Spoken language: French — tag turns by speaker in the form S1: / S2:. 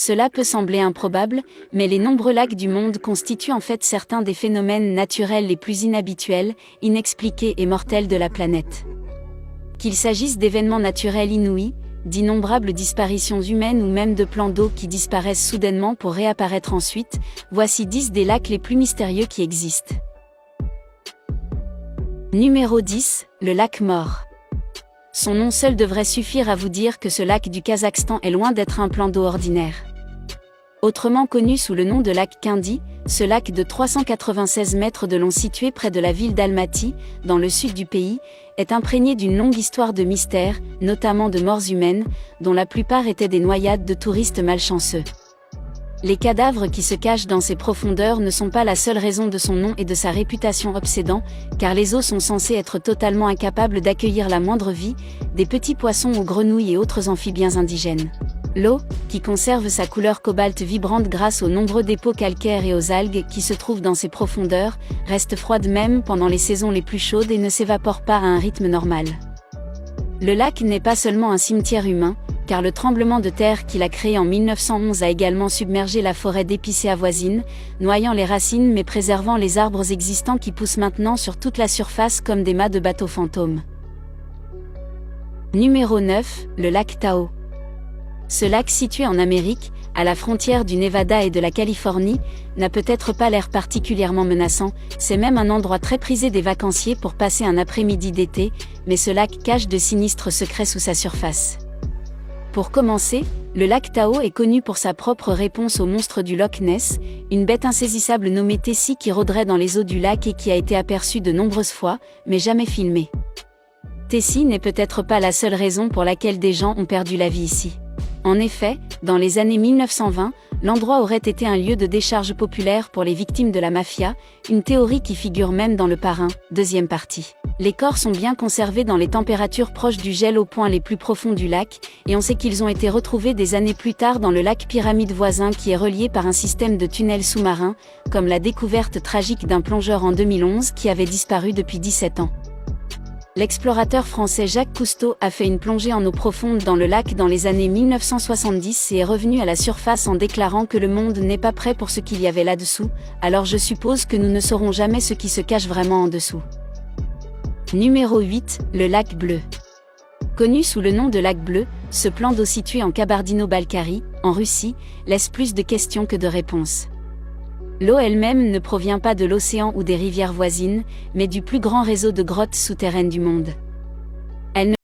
S1: Cela peut sembler improbable, mais les nombreux lacs du monde constituent en fait certains des phénomènes naturels les plus inhabituels, inexpliqués et mortels de la planète. Qu'il s'agisse d'événements naturels inouïs, d'innombrables disparitions humaines ou même de plans d'eau qui disparaissent soudainement pour réapparaître ensuite, voici 10 des lacs les plus mystérieux qui existent. Numéro 10, le lac Mort. Son nom seul devrait suffire à vous dire que ce lac du Kazakhstan est loin d'être un plan d'eau ordinaire. Autrement connu sous le nom de lac Kindy, ce lac de 396 mètres de long situé près de la ville d'Almaty, dans le sud du pays, est imprégné d'une longue histoire de mystères, notamment de morts humaines, dont la plupart étaient des noyades de touristes malchanceux. Les cadavres qui se cachent dans ces profondeurs ne sont pas la seule raison de son nom et de sa réputation obsédante, car les eaux sont censées être totalement incapables d'accueillir la moindre vie, des petits poissons aux grenouilles et autres amphibiens indigènes. L'eau, qui conserve sa couleur cobalt vibrante grâce aux nombreux dépôts calcaires et aux algues qui se trouvent dans ces profondeurs, reste froide même pendant les saisons les plus chaudes et ne s'évapore pas à un rythme normal. Le lac n'est pas seulement un cimetière humain, car le tremblement de terre qu'il a créé en 1911 a également submergé la forêt d'épicéas voisine, noyant les racines mais préservant les arbres existants qui poussent maintenant sur toute la surface comme des mâts de bateaux fantômes. Numéro 9, le lac Tahoe. Ce lac situé en Amérique, à la frontière du Nevada et de la Californie, n'a peut-être pas l'air particulièrement menaçant, c'est même un endroit très prisé des vacanciers pour passer un après-midi d'été, mais ce lac cache de sinistres secrets sous sa surface. Pour commencer, le lac Tahoe est connu pour sa propre réponse au monstre du Loch Ness, une bête insaisissable nommée Tessie qui rôderait dans les eaux du lac et qui a été aperçue de nombreuses fois, mais jamais filmée. Tessie n'est peut-être pas la seule raison pour laquelle des gens ont perdu la vie ici. En effet, dans les années 1920, l'endroit aurait été un lieu de décharge populaire pour les victimes de la mafia, une théorie qui figure même dans Le Parrain, deuxième partie. Les corps sont bien conservés dans les températures proches du gel aux points les plus profonds du lac, et on sait qu'ils ont été retrouvés des années plus tard dans le lac Pyramide voisin qui est relié par un système de tunnels sous-marins, comme la découverte tragique d'un plongeur en 2011 qui avait disparu depuis 17 ans. L'explorateur français Jacques Cousteau a fait une plongée en eau profonde dans le lac dans les années 1970 et est revenu à la surface en déclarant que le monde n'est pas prêt pour ce qu'il y avait là-dessous, alors je suppose que nous ne saurons jamais ce qui se cache vraiment en dessous. Numéro 8, le lac Bleu. Connu sous le nom de lac Bleu, ce plan d'eau situé en Kabardino-Balkarie, en Russie, laisse plus de questions que de réponses. L'eau elle-même ne provient pas de l'océan ou des rivières voisines, mais du plus grand réseau de grottes souterraines du monde. Elle ne